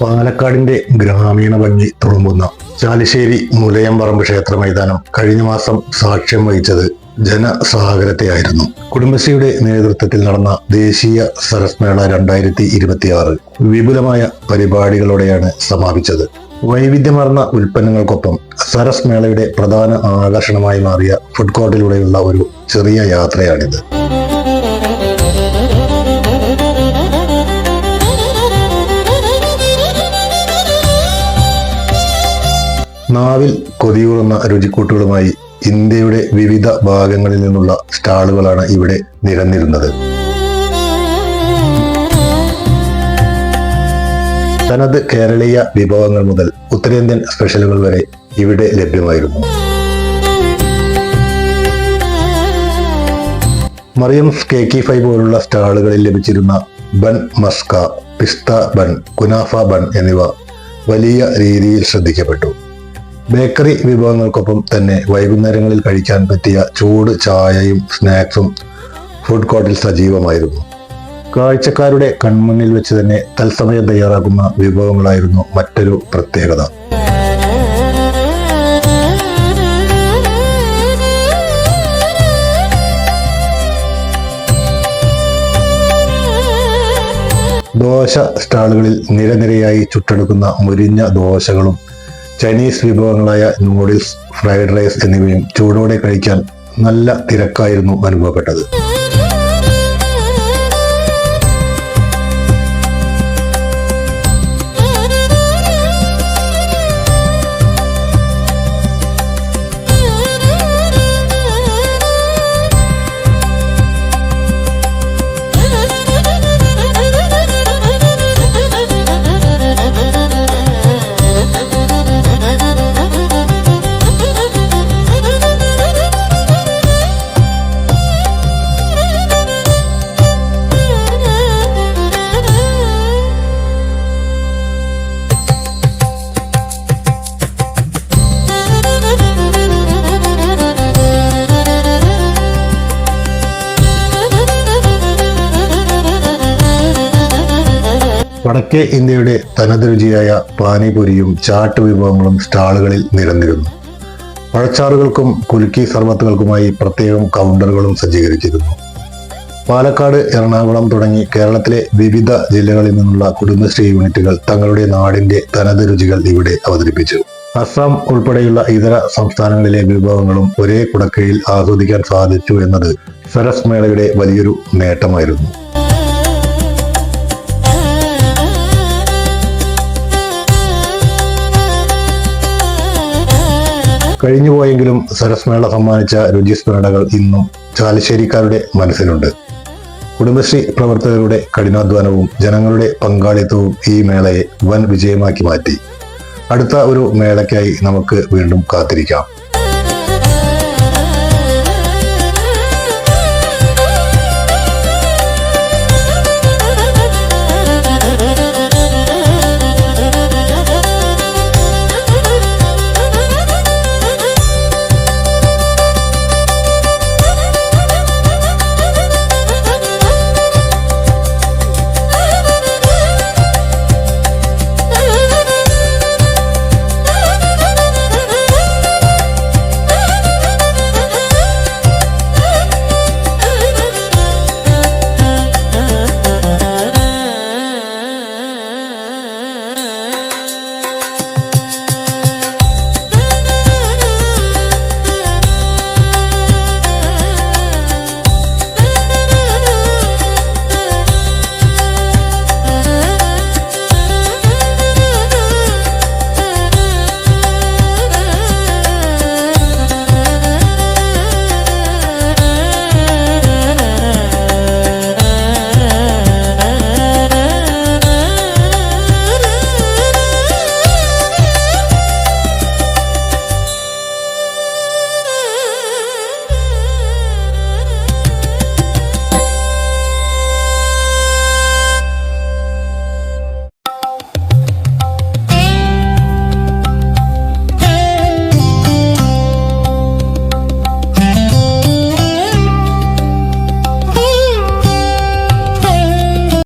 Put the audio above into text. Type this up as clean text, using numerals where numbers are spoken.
പാലക്കാടിന്റെ ഗ്രാമീണ ഭംഗി തുളുമ്പുന്ന ചാലിശ്ശേരി മുലയംപറമ്പ് ക്ഷേത്ര മൈതാനം കഴിഞ്ഞ മാസം സാക്ഷ്യം വഹിച്ചത് ജനസാഗരത്തെയായിരുന്നു. കുടുംബശ്രീയുടെ നേതൃത്വത്തിൽ നടന്ന ദേശീയ സരസ് മേള 2026 വിപുലമായ പരിപാടികളോടെയാണ് സമാപിച്ചത്. വൈവിധ്യമാർന്ന ഉൽപ്പന്നങ്ങൾക്കൊപ്പം സരസ് മേളയുടെ പ്രധാന ആകർഷണമായി മാറിയ ഫുഡ് കോർട്ടിലൂടെയുള്ള ഒരു ചെറിയ യാത്രയാണിത്. നാവിൽ കൊതിയൂറുന്ന രുചിക്കൂട്ടുകളുമായി ഇന്ത്യയുടെ വിവിധ ഭാഗങ്ങളിൽ നിന്നുള്ള സ്റ്റാളുകളാണ് ഇവിടെ നിരന്നിരുന്നത്. തനത് കേരളീയ വിഭവങ്ങൾ മുതൽ ഉത്തരേന്ത്യൻ സ്പെഷ്യലുകൾ വരെ ഇവിടെ ലഭ്യമായിരുന്നു. മറിയംസ് കേക്കി ഫൈ പോലുള്ള സ്റ്റാളുകളിൽ ലഭിച്ചിരുന്ന ബൺ മസ്ക, പിസ്ത ബൺ, കുനാഫ ബൺ എന്നിവ വലിയ രീതിയിൽ ശ്രദ്ധിക്കപ്പെട്ടു. ബേക്കറി വിഭവങ്ങൾക്കൊപ്പം തന്നെ വൈകുന്നേരങ്ങളിൽ കഴിക്കാൻ പറ്റിയ ചൂട് ചായയും സ്നാക്സും ഫുഡ് കോർട്ടിൽ സജീവമായിരുന്നു. കാഴ്ചക്കാരുടെ കൺമുന്നിൽ വെച്ച് തന്നെ തത്സമയം തയ്യാറാക്കുന്ന വിഭവങ്ങളായിരുന്നു മറ്റൊരു പ്രത്യേകത. ദോശ സ്റ്റാളുകളിൽ നിരനിരയായി ചുട്ടെടുക്കുന്ന മുരിഞ്ഞ ദോശകളും ചൈനീസ് വിഭവങ്ങളായ നൂഡിൽസ്, ഫ്രൈഡ് റൈസ് എന്നിവയും ചൂടോടെ കഴിക്കാൻ നല്ല തിരക്കായിരുന്നു അനുഭവപ്പെട്ടത്. വടക്കേ ഇന്ത്യയുടെ തനത് രുചിയായ പാനിപൂരിയും ചാട്ട് വിഭവങ്ങളും സ്റ്റാളുകളിൽ നിരന്നിരുന്നു. പഴച്ചാറുകൾക്കും കുലുക്കി സർബത്തുകൾക്കുമായി പ്രത്യേകം കൗണ്ടറുകളും സജ്ജീകരിച്ചിരുന്നു. പാലക്കാട്, എറണാകുളം തുടങ്ങി കേരളത്തിലെ വിവിധ ജില്ലകളിൽ നിന്നുള്ള കുടുംബശ്രീ യൂണിറ്റുകൾ തങ്ങളുടെ നാടിന്റെ തനത് രുചികൾ ഇവിടെ അവതരിപ്പിച്ചു. അസം ഉൾപ്പെടെയുള്ള ഇതര സംസ്ഥാനങ്ങളിലെ വിഭവങ്ങളും ഒരേ കുടക്കീഴിൽ ആസ്വദിക്കാൻ സാധിച്ചു എന്നത് സരസ് മേളയുടെ വലിയൊരു നേട്ടമായിരുന്നു. കഴിഞ്ഞുപോയെങ്കിലും സരസ് മേള സമ്മാനിച്ച രുചിസ്മരണകൾ ഇന്നും ചാലിശ്ശേരിക്കാരുടെ മനസ്സിലുണ്ട്. കുടുംബശ്രീ പ്രവർത്തകരുടെ കഠിനാധ്വാനവും ജനങ്ങളുടെ പങ്കാളിത്തവും ഈ മേളയെ വൻ വിജയമാക്കി മാറ്റി. അടുത്ത ഒരു മേളയ്ക്കായി നമുക്ക് വീണ്ടും കാത്തിരിക്കാം.